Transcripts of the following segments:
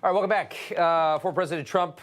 All right, welcome back. Former President Trump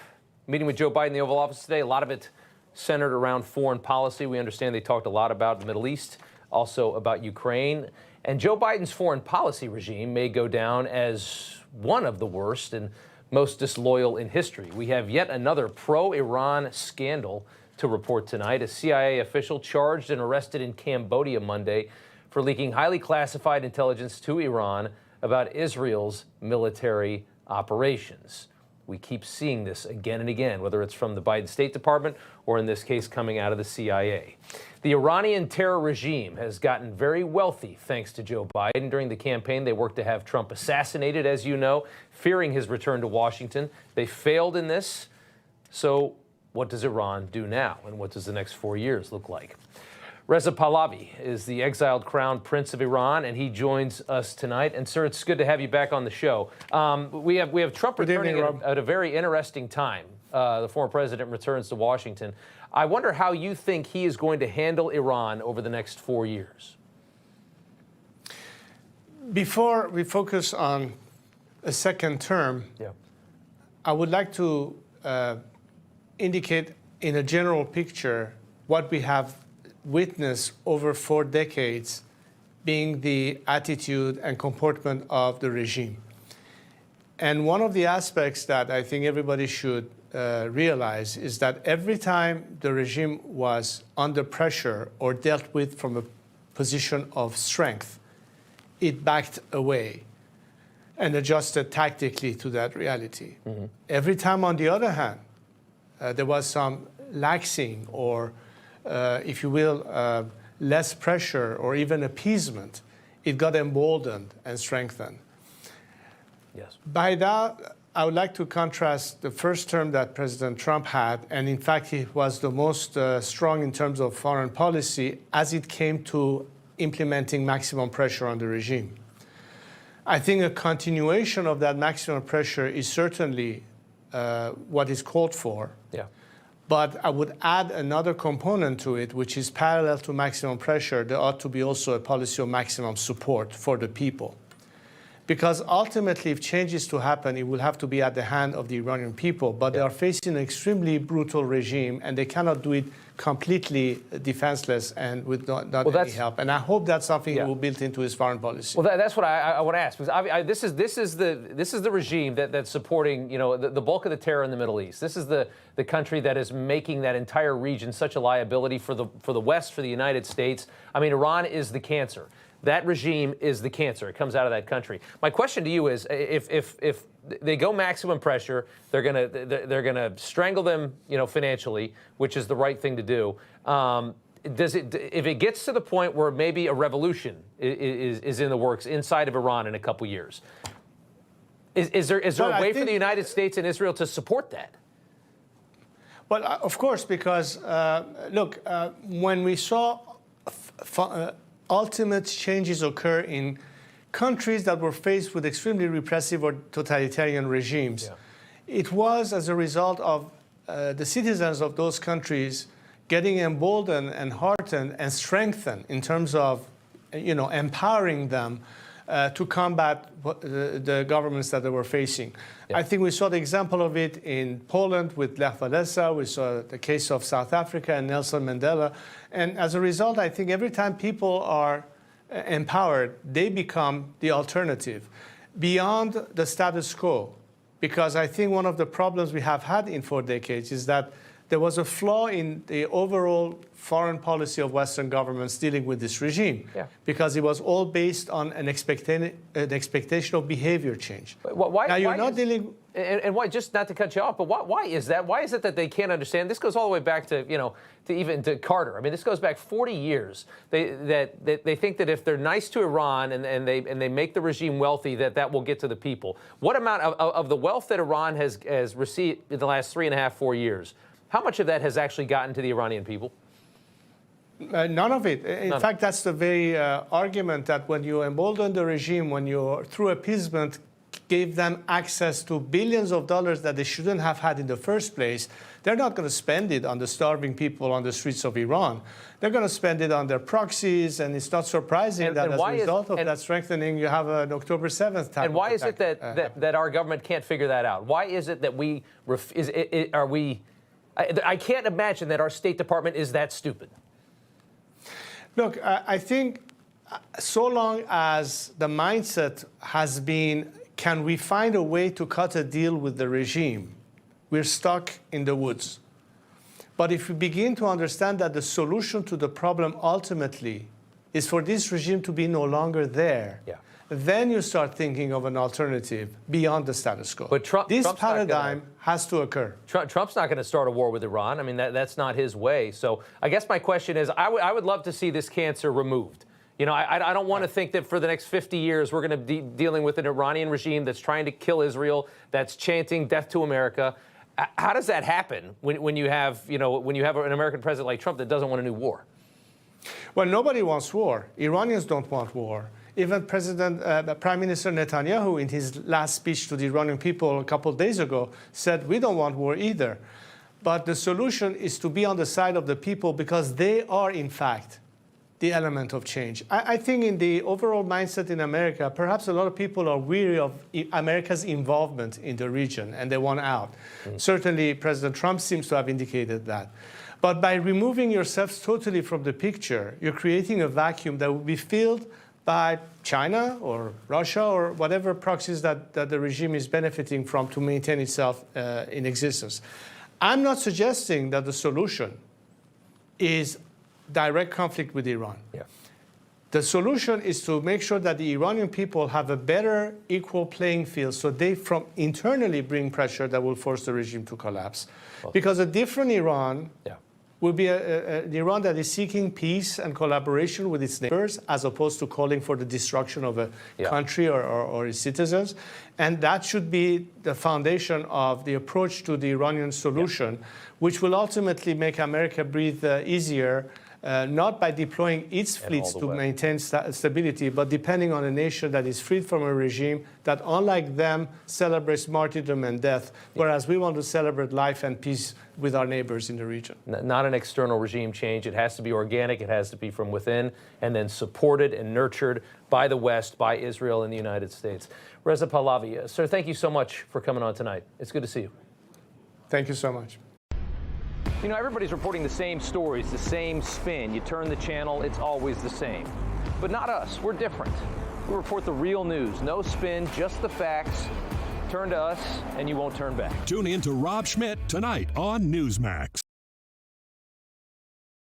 meeting with Joe Biden in the Oval Office today. A lot of it centered around foreign policy. We understand they talked a lot about the Middle East, also about Ukraine. And Joe Biden's foreign policy regime may go down as one of the worst and most disloyal in history. We have yet another pro-Iran scandal to report tonight. A CIA official charged and arrested in Cambodia Monday for leaking highly classified intelligence to Iran about Israel's military operations. We keep seeing this again and again, whether it's from the Biden State Department or in this case coming out of the CIA. The Iranian terror regime has gotten very wealthy thanks to Joe Biden. During the campaign, they worked to have Trump assassinated, as you know, fearing his return to Washington. They failed in this. So what does Iran do now? And what does the next 4 years look like? Reza Pahlavi is the exiled crown prince of Iran, and he joins us tonight. And, sir, it's good to have you back on the show. We have Trump returning at a very interesting time. The former president returns to Washington. I wonder how you think he is going to handle Iran over the next 4 years. Before we focus on a second term, I would like to indicate in a general picture what we have witnessed over 4 decades being the attitude and comportment of the regime. And one of the aspects that I think everybody should realize is that every time the regime was under pressure or dealt with from a position of strength, it backed away and adjusted tactically to that reality. Mm-hmm. Every time, on the other hand, there was some laxing or if you will, less pressure or even appeasement, it got emboldened and strengthened. Yes. By that, I would like to contrast the first term that President Trump had, and in fact, he was the most strong in terms of foreign policy as it came to implementing maximum pressure on the regime. I think a continuation of that maximum pressure is certainly what is called for. Yeah. But I would add another component to it, which is parallel to maximum pressure. There ought to be also a policy of maximum support for the people. Because ultimately, if change is to happen, it will have to be at the hand of the Iranian people. But they are facing an extremely brutal regime, and they cannot do it completely defenseless and with not any help. And I hope that's something he will build into his foreign policy. Well, that's what I want to ask, because this is the regime that's supporting, you know, the bulk of the terror in the Middle East. This is the country that is making that entire region such a liability for the West, for the United States. I mean, Iran is the cancer. That regime is the cancer. It comes out of that country. My question to you is, if they go maximum pressure, they're gonna strangle them, you know, financially, which is the right thing to do. If it gets to the point where maybe a revolution is in the works inside of Iran in a couple years, is there a way for the United States and Israel to support that? Well, of course, because look, when we saw ultimate changes occur in countries that were faced with extremely repressive or totalitarian regimes, it was as a result of the citizens of those countries getting emboldened and heartened and strengthened in terms of, you know, empowering them to combat the governments that they were facing. I think we saw the example of it in Poland with Lech Walesa. We saw the case of South Africa and Nelson Mandela. And as a result, I think every time people are empowered, they become the alternative beyond the status quo. Because I think one of the problems we have had in 4 decades is that there was a flaw in the overall foreign policy of Western governments dealing with this regime, because it was all based on an expectation of behavior change. And why, just not to cut you off, but why is that? Why is it that they can't understand? This goes all the way back to, you know, to Carter. I mean, this goes back 40 years. They think that if they're nice to Iran and they make the regime wealthy, that will get to the people. What amount of the wealth that Iran has received in the last 3.5, 4 years? How much of that has actually gotten to the Iranian people? None of it. In fact, that's the very argument that when you embolden the regime, when you, through appeasement, gave them access to billions of dollars that they shouldn't have had in the first place, they're not going to spend it on the starving people on the streets of Iran. They're going to spend it on their proxies, and it's not surprising that as a result of that strengthening, you have an October 7th type. And why is it that our government can't figure that out? Why is it that I can't imagine that our State Department is that stupid. Look, I think so long as the mindset has been, can we find a way to cut a deal with the regime, we're stuck in the woods. But if we begin to understand that the solution to the problem ultimately is for this regime to be no longer there, then you start thinking of an alternative beyond the status quo. But this paradigm has to occur. Trump's not going to start a war with Iran. I mean, that's not his way. So I guess my question is, I would love to see this cancer removed. You know, I don't want to think that for the next 50 years we're going to be dealing with an Iranian regime that's trying to kill Israel, that's chanting death to America. How does that happen when you have an American president like Trump that doesn't want a new war? Well, nobody wants war. Iranians don't want war. Even Prime Minister Netanyahu, in his last speech to the Iranian people a couple of days ago, said, we don't want war either. But the solution is to be on the side of the people because they are, in fact, the element of change. I think in the overall mindset in America, perhaps a lot of people are weary of America's involvement in the region and they want out. Certainly, President Trump seems to have indicated that. But by removing yourselves totally from the picture, you're creating a vacuum that will be filled by China or Russia or whatever proxies that the regime is benefiting from to maintain itself in existence. I'm not suggesting that the solution is direct conflict with Iran. The solution is to make sure that the Iranian people have a better equal playing field so they from internally bring pressure that will force the regime to collapse. Because a different Iran will be an Iran that is seeking peace and collaboration with its neighbors as opposed to calling for the destruction of a country or its citizens. And that should be the foundation of the approach to the Iranian solution, which will ultimately make America breathe easier, not by deploying its fleets to maintain stability, but depending on a nation that is freed from a regime that, unlike them, celebrates martyrdom and death, whereas we want to celebrate life and peace with our neighbors in the region. Not an external regime change. It has to be organic. It has to be from within, and then supported and nurtured by the West, by Israel and the United States. Reza Pahlavi, sir, thank you so much for coming on tonight. It's good to see you. Thank you so much. You know, everybody's reporting the same stories, the same spin. You turn the channel, it's always the same. But not us. We're different. We report the real news. No spin, just the facts. Turn to us, and you won't turn back. Tune in to Rob Schmitt tonight on Newsmax.